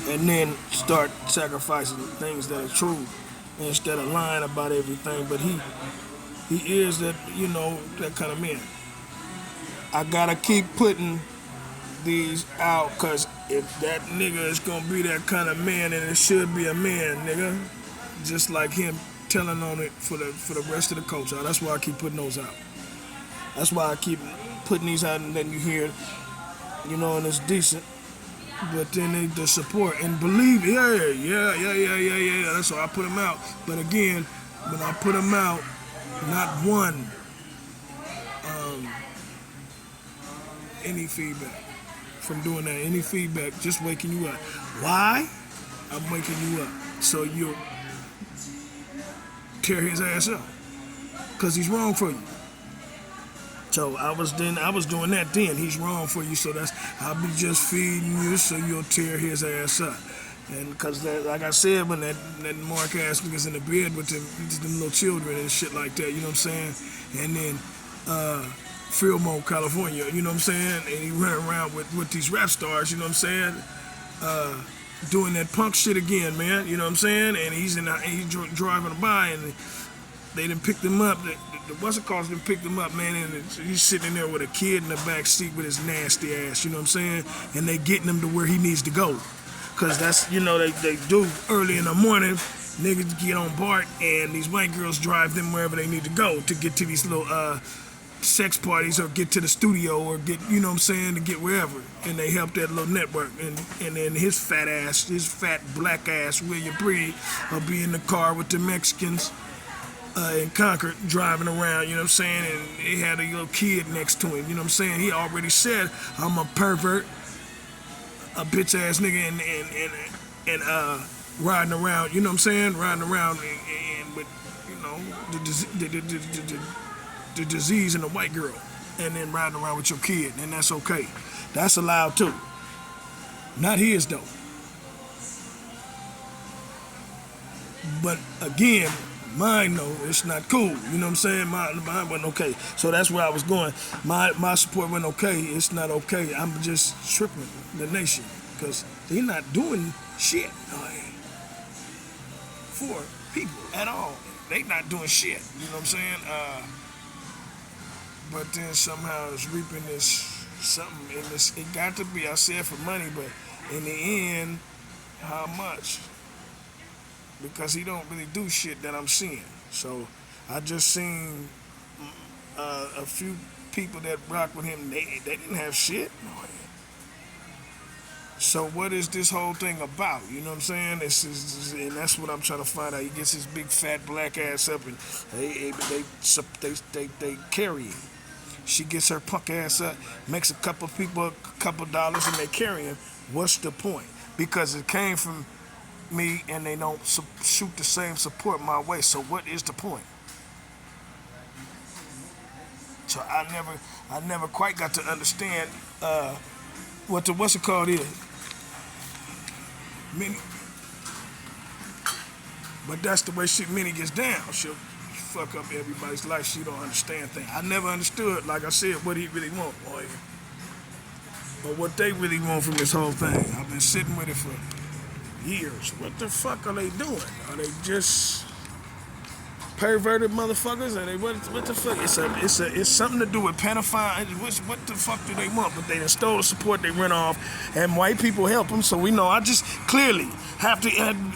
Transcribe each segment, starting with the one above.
and then start sacrificing things that are true instead of lying about everything. But he is that, that kind of man. I gotta keep putting these out, cause if that nigga is gonna be that kind of man, then it should be a man, nigga. Just like him telling on it for the rest of the culture. That's why I keep putting those out. That's why I keep putting these out and letting you hear it, and it's decent. But then the support and believe, yeah. That's why I put them out. But again, when I put them out, not one any feedback from doing that. Any feedback, just waking you up. Why? I'm waking you up so you'll tear his ass up, cause he's wrong for you. So I was doing that then. He's wrong for you, so I'll be just feeding you so you'll tear his ass up. And cause like I said, when that Mark ass nigga's in the bed with them little children and shit like that, you know what I'm saying? And then Fillmore, California, you know what I'm saying? And he running around with these rap stars, you know what I'm saying? Doing that punk shit again, man, you know what I'm saying? And he's driving by and they done picked him up. The what's it called? Done picked him up, man, and he's sitting there with a kid in the back seat with his nasty ass, you know what I'm saying? And they getting him to where he needs to go. Cause that's, they do early in the morning, niggas get on BART and these white girls drive them wherever they need to go to get to these little sex parties or get to the studio or get, you know what I'm saying, to get wherever. And they help that little network. And then his fat black ass, William Breed, will be in the car with the Mexicans in Concord driving around, you know what I'm saying? And he had a little kid next to him, you know what I'm saying? He already said, I'm a pervert, a bitch ass nigga, and riding around, you know what I'm saying? Riding around and with, the disease in the white girl, and then riding around with your kid, and that's okay. That's allowed too. Not his though. But again, mine though, it's not cool. You know what I'm saying? Mine wasn't okay. So that's where I was going. My support went okay. It's not okay. I'm just tripping the nation because they're not doing shit for people at all. They not doing shit. You know what I'm saying? But then somehow it's reaping this something in this. It got to be, I said, for money, but in the end, how much? Because he don't really do shit that I'm seeing. So I just seen a few people that rock with him. They didn't have shit. So what is this whole thing about? You know what I'm saying? And that's what I'm trying to find out. He gets his big fat black ass up and they carry him. She gets her punk ass up, makes a couple people a couple dollars, and they carry him. What's the point? Because it came from me, and they don't shoot the same support my way. So what is the point? So I never quite got to understand what's it called is. Minnie. But that's the way Minnie gets down. She'll fuck up everybody's life. She don't understand things. I never understood, like I said, what he really want, boy. But what they really want from this whole thing. I've been sitting with it for years. What the fuck are they doing? Are they just perverted motherfuckers? Are they what the fuck? It's something to do with pedophile. What the fuck do they want? But they done stole the support they rent off, and white people help them. So we know. I just clearly have to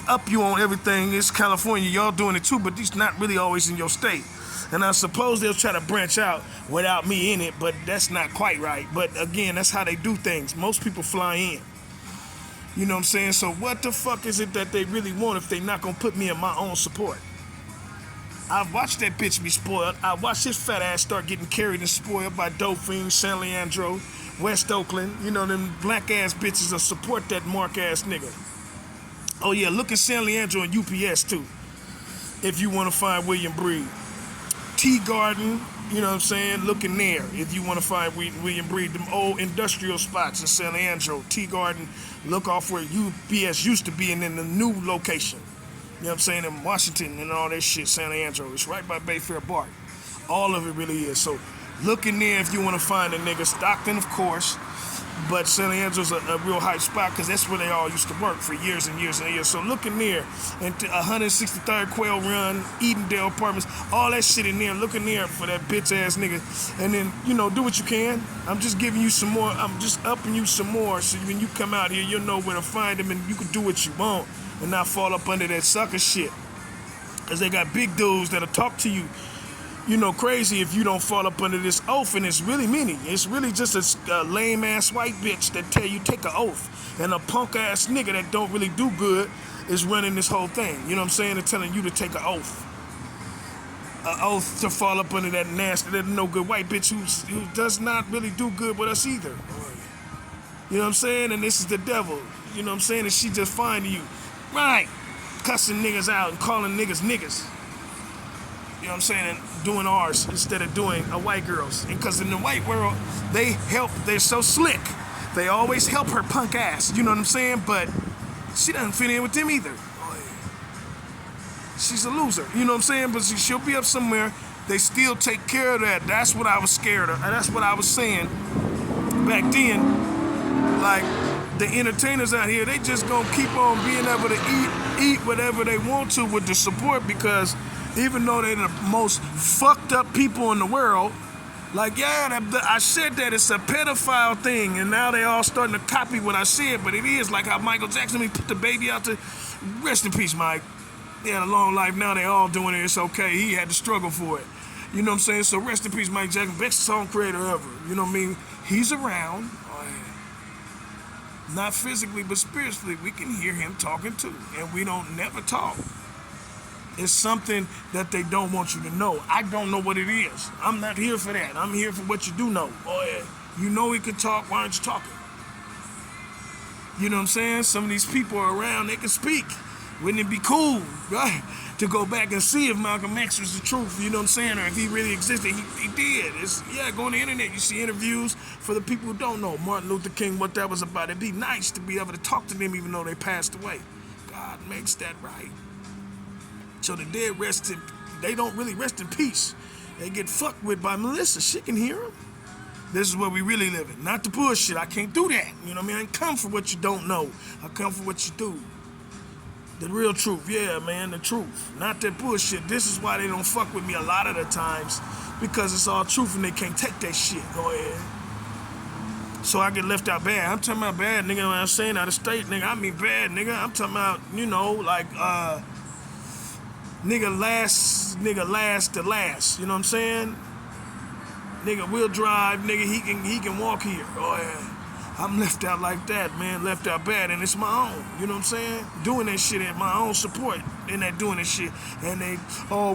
up you on everything. It's California, y'all doing it too, but it's not really always in your state. And I suppose they'll try to branch out without me in it, but that's not quite right. But again, that's how they do things. Most people fly in. You know what I'm saying? So what the fuck is it that they really want if they not gonna put me in my own support? I've watched that bitch be spoiled. I watched his fat ass start getting carried and spoiled by Dope Fiend, San Leandro, West Oakland. You know, them black ass bitches that support that Mark ass nigga. Oh yeah, look at San Leandro and UPS too. If you want to find William Breed. Tea Garden, you know what I'm saying? Looking there if you want to find William Breed. Them old industrial spots in San Leandro. Tea Garden, look off where UPS used to be and in the new location. You know what I'm saying? In Washington and all that shit, San Leandro. It's right by Bayfair BART. All of it really is. So look in there if you want to find a nigga. Stockton, of course. But San Leandro's a real hype spot because that's where they all used to work for years and years and years. So look in there, and 163rd Quail Run, Edendale Apartments, all that shit in there. Look in there for that bitch ass nigga, and then do what you can. I'm just giving you some more. I'm just upping you some more, so when you come out here, you'll know where to find them, and you can do what you want and not fall up under that sucker shit. Cause they got big dudes that'll talk to you, crazy if you don't fall up under this oath, and it's really meaning. It's really just a lame ass white bitch that tell you take an oath, and a punk ass nigga that don't really do good is running this whole thing. You know what I'm saying? And telling you to take an oath to fall up under that nasty, that no good white bitch who does not really do good with us either. You know what I'm saying? And this is the devil. You know what I'm saying? And she just finding you, right? Cussing niggas out and calling niggas niggas. You know what I'm saying? And doing ours instead of doing a white girl's. And because in the white world, they're so slick. They always help her punk ass. You know what I'm saying? But she doesn't fit in with them either. She's a loser. You know what I'm saying? But she'll be up somewhere. They still take care of that. That's what I was scared of. And that's what I was saying back then. Like, the entertainers out here, they just gonna keep on being able to eat whatever they want to with the support, because even though they're the most fucked up people in the world, like, yeah, I said that it's a pedophile thing, and now they all starting to copy what I said, but it is like how Michael Jackson, he put the baby out to, rest in peace, Mike. He had a long life, now they all doing it, it's okay, he had to struggle for it. You know what I'm saying? So rest in peace, Mike Jackson, best song creator ever. You know what I mean? He's around. Not physically, but spiritually, we can hear him talking too. And we don't never talk. It's something that they don't want you to know. I don't know what it is. I'm not here for that. I'm here for what you do know. Boy, you know he can talk, why aren't you talking? You know what I'm saying? Some of these people are around, they can speak. Wouldn't it be cool, right, to go back and see if Malcolm X was the truth, you know what I'm saying, or if he really existed? He did. Go on the internet, you see interviews for the people who don't know Martin Luther King, what that was about. It'd be nice to be able to talk to them even though they passed away. God makes that right. So the dead they don't really rest in peace. They get fucked with by Melissa. She can hear them. This is where we really live in. Not the bullshit. I can't do that. You know what I mean? I ain't come for what you don't know. I come for what you do. The real truth, yeah, man, the truth. Not that bullshit. This is why they don't fuck with me a lot of the times, because it's all truth and they can't take that shit. Go ahead. So I get left out bad. I'm talking about bad, nigga. When I'm saying out of state, nigga, I mean bad, nigga. I'm talking about, nigga last to last. You know what I'm saying? Nigga will drive, nigga, he can walk here. Oh yeah. I'm left out like that, man, left out bad, and it's my own, you know what I'm saying? Doing that shit at my own support, and that doing that shit, and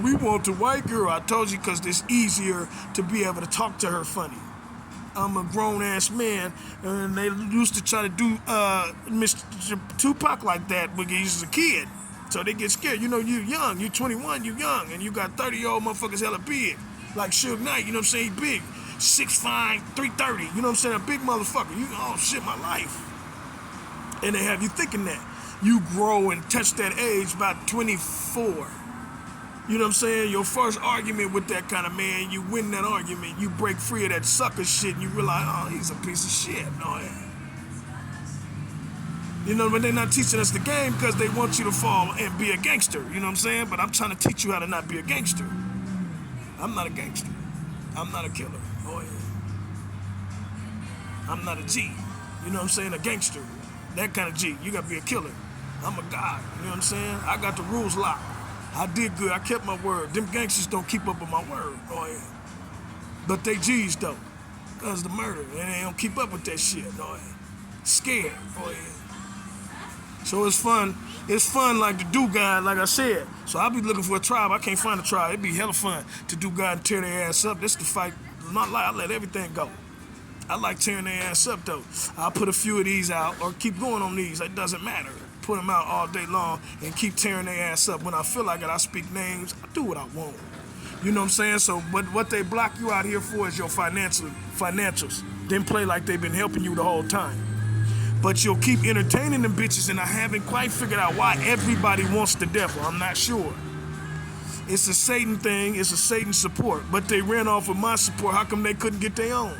we want the white girl. I told you, because it's easier to be able to talk to her funny. I'm a grown-ass man, and they used to try to do Mr. Tupac like that when he was a kid, so they get scared. You know, you're young, you're 21, you're young, and you got 30-year-old motherfuckers hella big, like Suge Knight, you know what I'm saying, he big. 6'5", 330, you know what I'm saying? A big motherfucker. Oh shit, my life. And they have you thinking that. You grow and touch that age about 24. You know what I'm saying? Your first argument with that kind of man, you win that argument, you break free of that sucker shit, and you realize, oh, he's a piece of shit. No, yeah. You know, but they're not teaching us the game because they want you to fall and be a gangster. You know what I'm saying? But I'm trying to teach you how to not be a gangster. I'm not a gangster. I'm not a killer. Oh, yeah. I'm not a G. You know what I'm saying? A gangster. That kind of G. You got to be a killer. I'm a god. You know what I'm saying? I got the rules locked. I did good. I kept my word. Them gangsters don't keep up with my word. Oh, yeah. But they G's, though. Because the murder. And they don't keep up with that shit. Oh, yeah. Scared. Oh, yeah. So it's fun. It's fun like to do God, like I said. So I'll be looking for a tribe. I can't find a tribe. It'd be hella fun to do God and tear their ass up. This is the fight. Not like I let everything go. I like tearing their ass up though. I'll put a few of these out or keep going on these. It doesn't matter. Put them out all day long and keep tearing their ass up. When I feel like it, I speak names. I do what I want. You know what I'm saying? So what they block you out here for is your financials. Then play like they've been helping you the whole time. But you'll keep entertaining them bitches, and I haven't quite figured out why everybody wants the devil. I'm not sure. It's a Satan thing. It's a Satan support. But they ran off of my support. How come they couldn't get their own?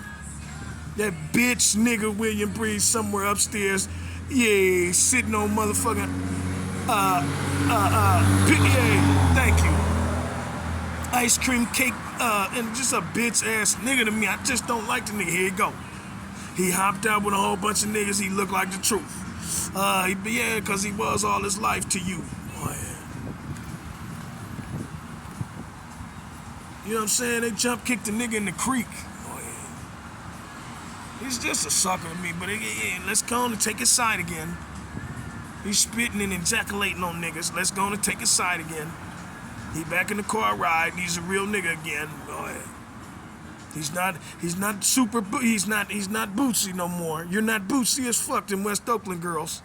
That bitch nigga William Breeze somewhere upstairs. Yeah, sitting on motherfucking yeah, thank you. Ice cream cake, and just a bitch ass nigga to me. I just don't like the nigga. Here you go. He hopped out with a whole bunch of niggas. He looked like the truth. Yeah, cause he was all his life to you. Oh, yeah. You know what I'm saying? They jump kicked the nigga in the creek. Oh yeah. He's just a sucker to me, but let's go on and take his side again. He's spitting and ejaculating on niggas. Let's go on and take his side again. He back in the car riding. He's a real nigga again. Go ahead. He's not Bootsy no more. You're not Bootsy as fuck in West Oakland girls.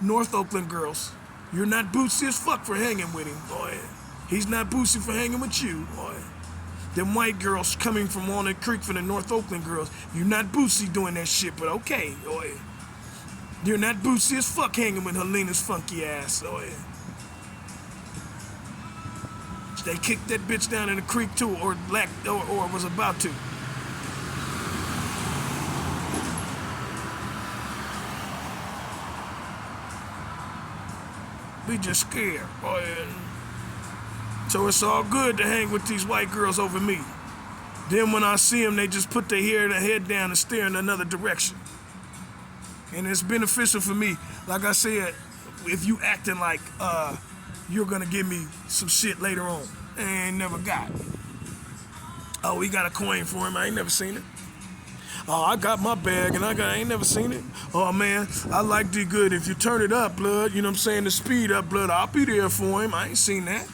North Oakland girls. You're not Bootsy as fuck for hanging with him. Go ahead. He's not Bootsy for hanging with you. Go ahead. Them white girls coming from Walnut Creek for the North Oakland girls. You're not Bootsy doing that shit, but okay. Go ahead. You're not Bootsy as fuck hanging with Helena's funky ass. Go ahead. They kicked that bitch down in the creek too, or was about to. We just scared, boy. So it's all good to hang with these white girls over me. Then when I see them, they just put their head down and stare in another direction. And it's beneficial for me. Like I said, if you acting like you're gonna give me some shit later on. I ain't never got it. Oh, we got a coin for him. I ain't never seen it. Oh, I got my bag and I ain't never seen it. Oh man, I like D good. If you turn it up, blood, you know what I'm saying, the speed up, blood, I'll be there for him. I ain't seen that.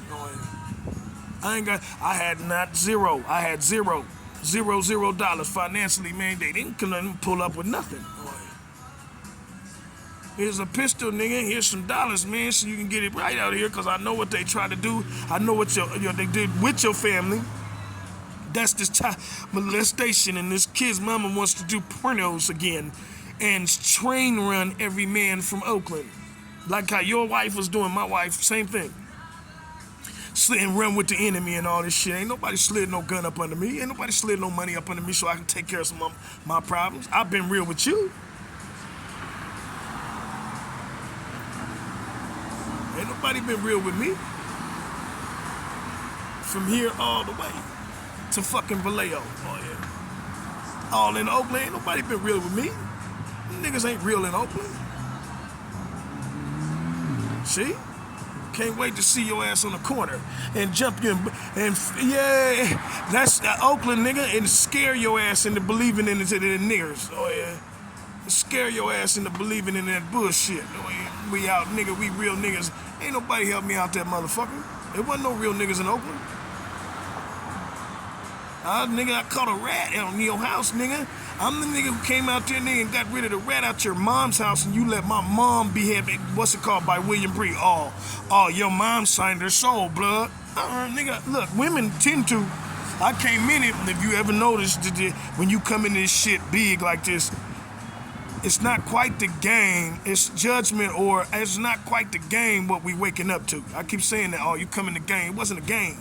I had zero dollars financially, man. They didn't pull up with nothing. Here's a pistol, nigga. Here's some dollars, man, so you can get it right out of here, because I know what they try to do. I know what they did with your family. That's this child molestation, and this kid's mama wants to do pornos again and train run every man from Oakland. Like how your wife was doing, my wife, same thing. Slid and run with the enemy and all this shit. Ain't nobody slid no gun up under me. Ain't nobody slid no money up under me so I can take care of some of my problems. I've been real with you. Ain't nobody been real with me. From here all the way to fucking Vallejo. Oh yeah. All in Oakland, ain't nobody been real with me. Niggas ain't real in Oakland. See? Can't wait to see your ass on the corner and jump you and yeah, that's Oakland, nigga, and scare your ass into believing in the niggers. Oh yeah. Scare your ass into believing in that bullshit. Oh, yeah. We out, nigga, we real niggas. Ain't nobody help me out that motherfucker. There wasn't no real niggas in Oakland. Nigga, I caught a rat out in your house, nigga. I'm the nigga who came out there, nigga, and got rid of the rat out your mom's house, and you let my mom be having, what's it called, by William Bree. Oh, your mom signed her soul, blood. Nigga, look, women tend to. I came in it, if you ever noticed, when you come in this shit big like this, it's not quite the game, it's judgment, or it's not quite the game what we waking up to. I keep saying that, you come in the game. It wasn't a game.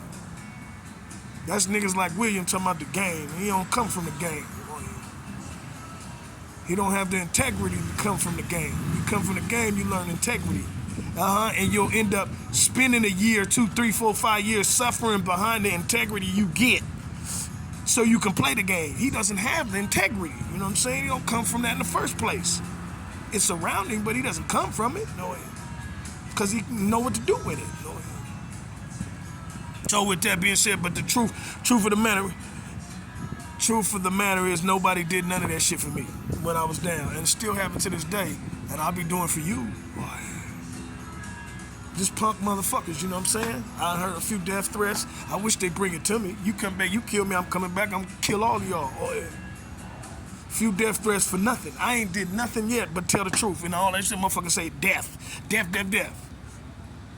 That's niggas like William talking about the game. He don't come from the game. He don't have the integrity to come from the game. You come from the game, you learn integrity. And you'll end up spending a year, 2, 3, 4, 5 years suffering behind the integrity you get so you can play the game. He doesn't have the integrity. You know what I'm saying? He don't come from that in the first place. It's surrounding, but he doesn't come from it. No, because he know what to do with it. No. So with that being said, but the truth of the matter is nobody did none of that shit for me when I was down, and it still happens to this day, and I'll be doing for you. Boy. Just punk motherfuckers, you know what I'm saying? I heard a few death threats. I wish they bring it to me. You come back, you kill me, I'm coming back, I'm gonna kill all of y'all. Oh, yeah. Few death threats for nothing. I ain't did nothing yet but tell the truth. And all that shit motherfuckers say death.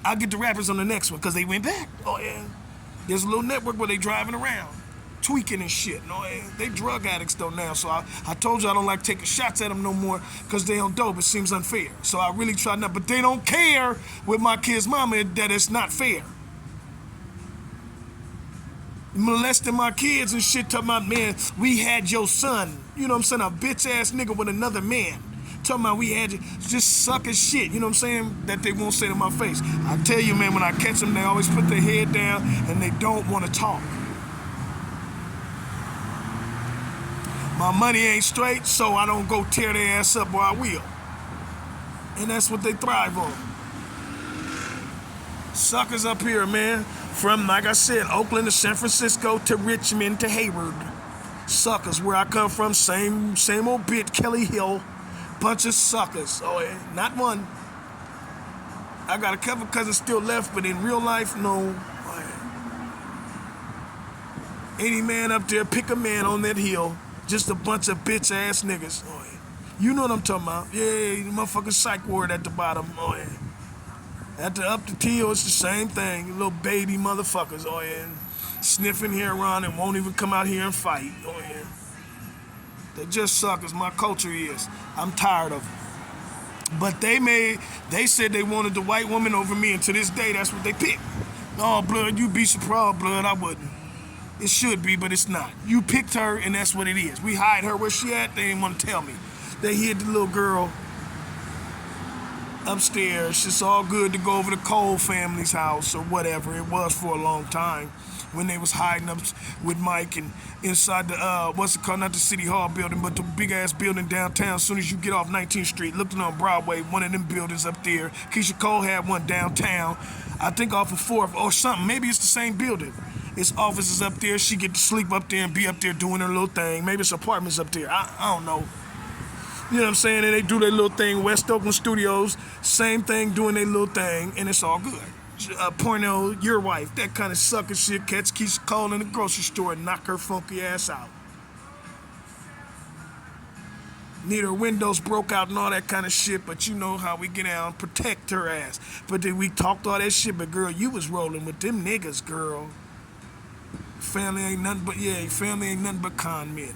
I'll get the rappers on the next one because they went back. Oh yeah. There's a little network where they driving around, tweaking and shit. No, they drug addicts though now. So I told you I don't like taking shots at them no more because they on dope. It seems unfair. So I really try not, but they don't care with my kid's mama that it's not fair. molesting my kids and shit, talking about, man, we had your son. You know what I'm saying? A bitch ass nigga with another man. Talking about we had you, just sucking shit, you know what I'm saying? That they won't say to my face. I tell you, man, when I catch them, they always put their head down and they don't want to talk. My money ain't straight, so I don't go tear their ass up, or I will. And that's what they thrive on. Suckers up here, man. From, like I said, Oakland to San Francisco to Richmond to Hayward. Suckers, where I come from, same old bit, Kelly Hill. Bunch of suckers. Oh, yeah. Not one. I got a couple cousins still left, but in real life, no. Oh, yeah. Any man up there, pick a man on that hill. Just a bunch of bitch ass niggas. Oh, yeah. You know what I'm talking about. Yeah, the motherfucking psych ward at the bottom. Oh, yeah. At the up the teal, it's the same thing. You little baby motherfuckers. Oh, yeah. Sniffing here around and won't even come out here and fight. Oh, yeah. They just suckers. My culture is. I'm tired of them. But they said they wanted the white woman over me, and to this day, that's what they picked. Oh, blood, you be surprised, blood. I wouldn't. It should be, but it's not. You picked her, and that's what it is. We hide her where she at. They didn't want to tell me. They hid the little girl upstairs. It's all good to go over to Cole family's house or whatever. It was for a long time when they was hiding up with Mike and inside the, what's it called, not the City Hall building, but the big-ass building downtown. As soon as you get off 19th Street, looking on Broadway, one of them buildings up there. Keisha Cole had one downtown, I think off of 4th or something. Maybe it's the same building. It's offices up there. She get to sleep up there and be up there doing her little thing. Maybe it's apartments up there. I don't know. You know what I'm saying? And they do their little thing. West Oakland Studios, same thing, doing their little thing, and it's all good. Porno, your wife, that kind of sucker shit. Catch Keisha Cole in the grocery store and knock her funky ass out. Need her windows broke out and all that kind of shit, but you know how we get out, protect her ass. But then we talked all that shit, but girl, you was rolling with them niggas, girl. Family ain't nothing but con men.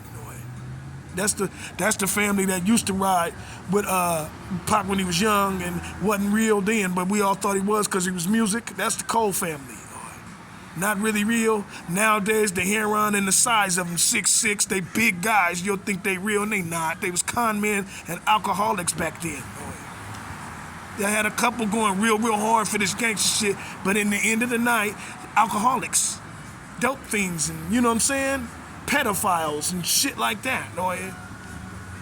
That's the family that used to ride with Pac when he was young and wasn't real then, but we all thought he was because he was music. That's the Cole family. Not really real. Nowadays, they hair around in the size of them, 6'6". They big guys. You'll think they real, and they not. They was con men and alcoholics back then. They had a couple going real hard for this gangster shit, but in the end of the night, alcoholics, dope fiends, and you know what I'm saying? Pedophiles and shit like that. Oh, yeah.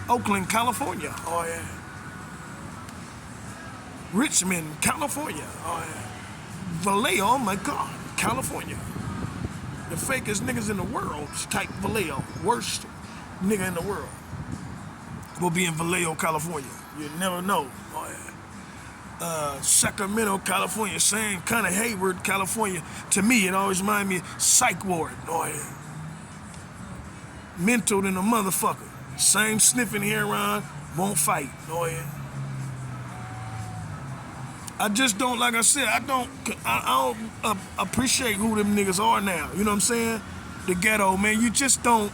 Oakland, California. Oh, yeah. Richmond, California. Oh, yeah. Vallejo, oh my God, California. The fakest niggas in the world type Vallejo. Worst nigga in the world will be in Vallejo, California. You never know. Oh, yeah. Sacramento, California. Same kind of Hayward, California. To me, it always reminds me of psych ward. Oh, yeah. Mental than a motherfucker. Same sniffing hair around, won't fight. Oh, yeah. I just don't, like I said, I don't appreciate who them niggas are now. You know what I'm saying? The ghetto, man. You just don't,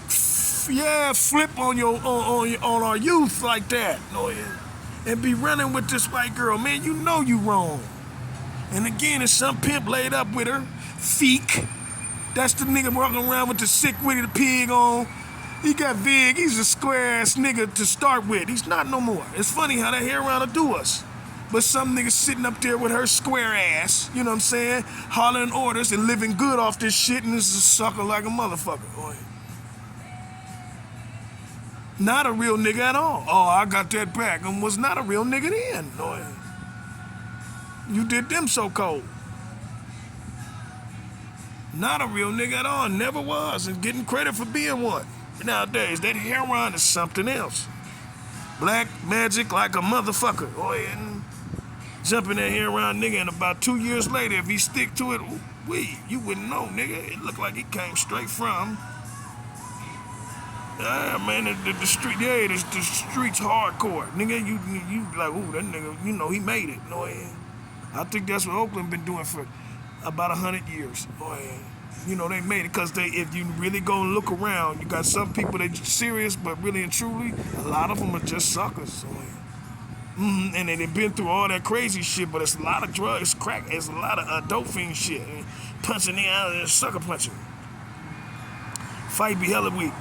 flip on our youth like that. Oh, yeah. And be running with this white girl, man. You know you wrong. And again, it's some pimp laid up with her. Feek. That's the nigga walking around with the sick Winnie the Pig on. He got Vig. He's a square ass nigga to start with. He's not no more. It's funny how that hair around will do us. But some nigga sitting up there with her square ass, you know what I'm saying? Hollering orders and living good off this shit, and this is a sucker like a motherfucker. Boy. Not a real nigga at all. Oh, I got that back and was not a real nigga then. Boy. You did them so cold. Not a real nigga at all, never was, and getting credit for being one. Nowadays, that heroin is something else. Black magic like a motherfucker. Oh, and jumping that heroin nigga, and about 2 years later, if he stick to it, you wouldn't know, nigga. It looked like he came straight from. Man, the street, the streets hardcore. Nigga, you like, ooh, that nigga, you know, he made it. No, yeah. I think that's what Oakland been doing for about 100 years. Boy, you know, they made it because if you really go and look around, you got some people that are serious, but really and truly, a lot of them are just suckers. And they've been through all that crazy shit, but it's a lot of drugs, crack, it's a lot of dope fiend shit. punching the out there, sucker punching. Fight be hella weak.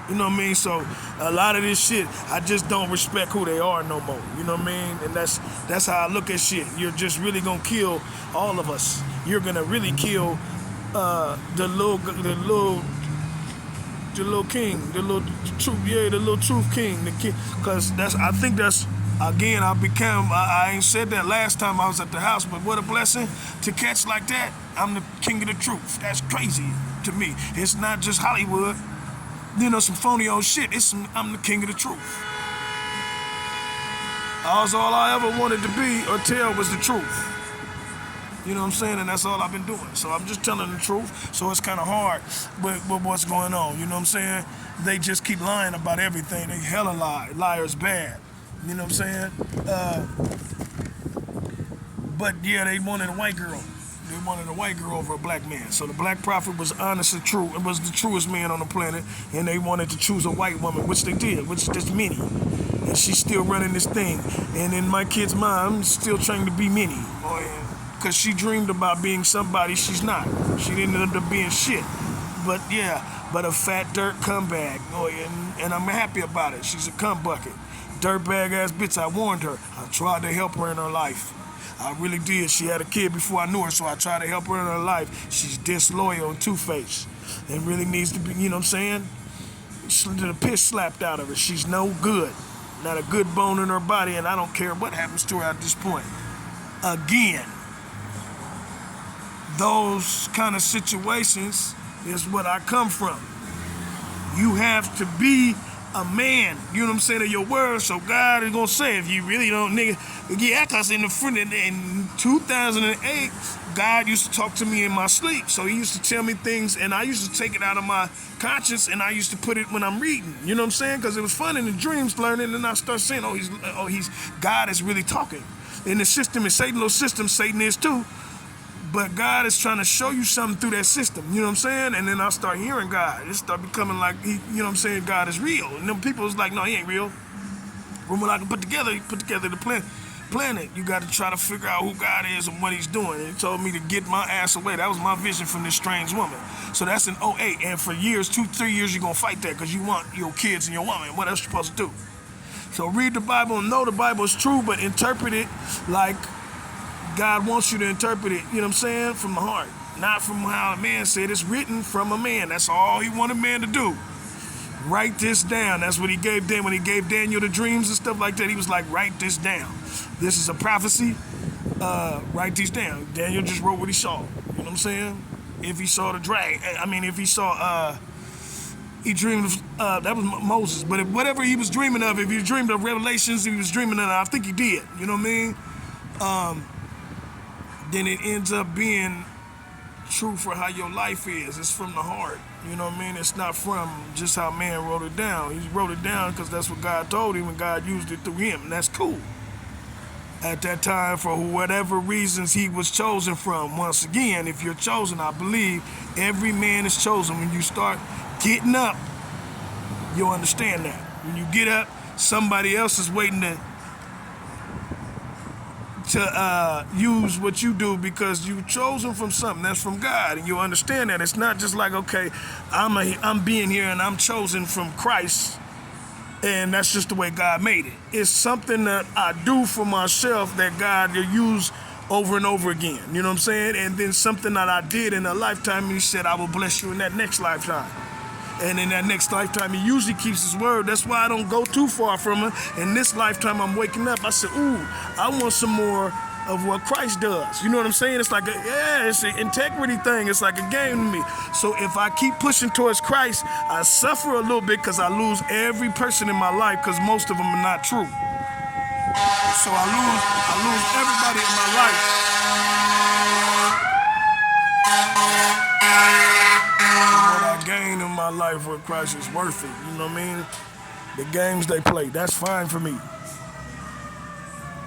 You know what I mean? So a lot of this shit, I just don't respect who they are no more. You know what I mean? And that's how I look at shit. You're just really gonna kill all of us. You're gonna really kill the little king, the little truth king, the king. Cause I think that's again. I ain't said that last time I was at the house, but what a blessing to catch like that. I'm the king of the truth. That's crazy to me. It's not just Hollywood. You know, some phony old shit. I'm the king of the truth. All I ever wanted to be or tell was the truth. You know what I'm saying? And that's all I've been doing. So I'm just telling the truth. So it's kind of hard with what's going on. You know what I'm saying? They just keep lying about everything. They hella lie. Liars bad. You know what I'm saying? But yeah, they wanted a white girl. They wanted a white girl over a black man. So the black prophet was honest and true. It was the truest man on the planet. And they wanted to choose a white woman, which they did, which is Minnie. And she's still running this thing. And in my kid's mind, I'm still trying to be Minnie. Because she dreamed about being somebody she's not. She didn't end up being shit. But yeah, but a fat dirt cumbag. And I'm happy about it. She's a cum bucket. Dirtbag ass bitch, I warned her. I tried to help her in her life. I really did. She had a kid before I knew her, so I tried to help her in her life. She's disloyal and two-faced and really needs to be, you know what I'm saying? The piss slapped out of her. She's no good. Not a good bone in her body, and I don't care what happens to her at this point. Again, those kind of situations is what I come from. You have to be a man, you know what I'm saying, of your word. So God is gonna say, if you really don't, nigga, yeah, cause in 2008, God used to talk to me in my sleep. So he used to tell me things, and I used to take it out of my conscience, and I used to put it when I'm reading. You know what I'm saying? Because it was fun in the dreams, learning, and I start saying, God is really talking. In the system, in Satan's little system, Satan is too. But God is trying to show you something through that system, you know what I'm saying? And then I start hearing God. It start becoming like, you know what I'm saying, God is real. And then people was like, no, he ain't real. From what I can put together the planet, you got to try to figure out who God is and what he's doing. And he told me to get my ass away. That was my vision from this strange woman. So that's in 2008. And for years, 2-3 years, you're going to fight that because you want your kids and your woman. What else you supposed to do? So read the Bible and know the Bible is true, but interpret it like God wants you to interpret it, you know what I'm saying, from the heart. Not from how a man said. It's written from a man. That's all he wanted man to do. Write this down. That's what he gave Dan. When he gave Daniel the dreams and stuff like that, he was like, write this down. This is a prophecy. Write these down. Daniel just wrote what he saw. You know what I'm saying? If he saw the dragon, if he saw, he dreamed of, that was Moses. But whatever he was dreaming of, if he dreamed of Revelations, he was dreaming of, I think he did. You know what I mean? Then it ends up being true for how your life is. It's from the heart. You know what I mean? It's not from just how man wrote it down. He wrote it down because that's what God told him and God used it through him. And that's cool. At that time, for whatever reasons he was chosen from. Once again, if you're chosen, I believe every man is chosen. When you start getting up, you'll understand that. When you get up, somebody else is waiting to use what you do because you're chosen from something that's from God, and you'll understand that it's not just like, okay, I'm being here and I'm chosen from Christ, and that's just the way God made it. It's something that I do for myself that God will use over and over again. You know what I'm saying? And then something that I did in a lifetime, and he said, I will bless you in that next lifetime. And in that next lifetime, he usually keeps his word. That's why I don't go too far from him. In this lifetime, I'm waking up. I said, ooh, I want some more of what Christ does. You know what I'm saying? It's like, it's an integrity thing. It's like a game to me. So if I keep pushing towards Christ, I suffer a little bit because I lose every person in my life because most of them are not true. So I lose everybody in my life. What I gain in my life with Christ is worth it. You know what I mean? The games they play, that's fine for me.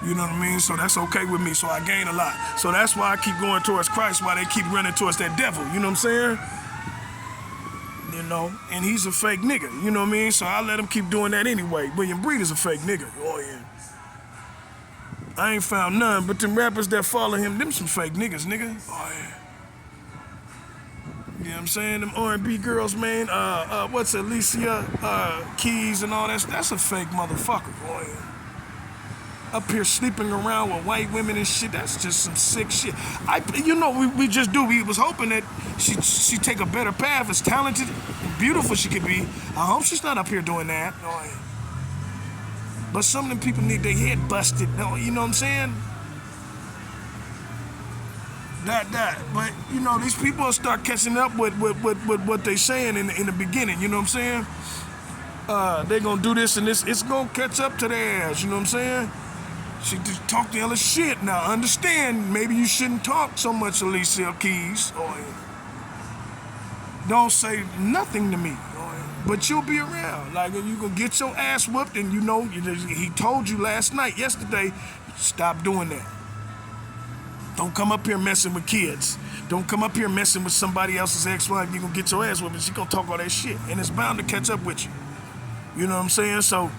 You know what I mean? So that's okay with me. So I gain a lot. So that's why I keep going towards Christ, why they keep running towards that devil. You know what I'm saying? You know, and he's a fake nigga. You know what I mean? So I let him keep doing that anyway. William Breed is a fake nigga. Oh, yeah. I ain't found none, but them rappers that follow him, them some fake niggas, nigga. Oh, yeah. You know what I'm saying? Them R&B girls, man. What's Alicia Keys and all that? That's a fake motherfucker, boy. Up here sleeping around with white women and shit. That's just some sick shit. We just do. We was hoping that she take a better path. As talented, and beautiful she could be. I hope she's not up here doing that. But some of them people need their head busted. You know what I'm saying? But these people will start catching up with what they saying in the beginning. You know what I'm saying? They gonna do this and this. It's gonna catch up to their ass. You know what I'm saying? She just talk the hella shit. Now understand, maybe you shouldn't talk so much, Alicia Keys. Don't say nothing to me. But you'll be around. Like, you gonna get your ass whooped, and he told you yesterday, stop doing that. Don't come up here messing with kids. Don't come up here messing with somebody else's ex-wife. You gonna get your ass whooped, and she gonna talk all that shit, and it's bound to catch up with you. You know what I'm saying? So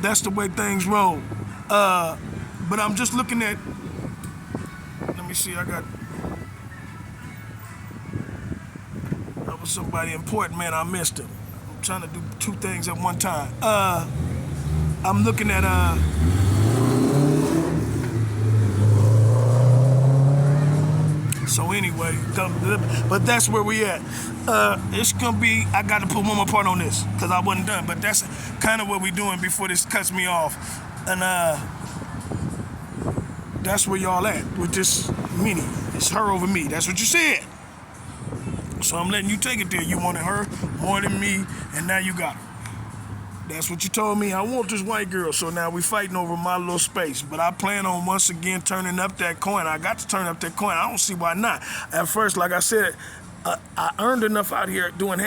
that's the way things roll. But I'm just looking at. Let me see. That was somebody important, man. I missed him. I'm trying to do two things at one time. I'm looking at So anyway, but that's where we at. It's gonna be. I got to put one more part on this because I wasn't done. But that's kind of what we doing before this cuts me off, and that's where y'all at with this mini. It's her over me. That's what you said. So I'm letting you take it there. You wanted her more than me, and now you got her. That's what you told me. I want this white girl, so now we fighting over my little space. But I plan on once again turning up that coin. I got to turn up that coin. I don't see why not. At first, like I said, I earned enough out here doing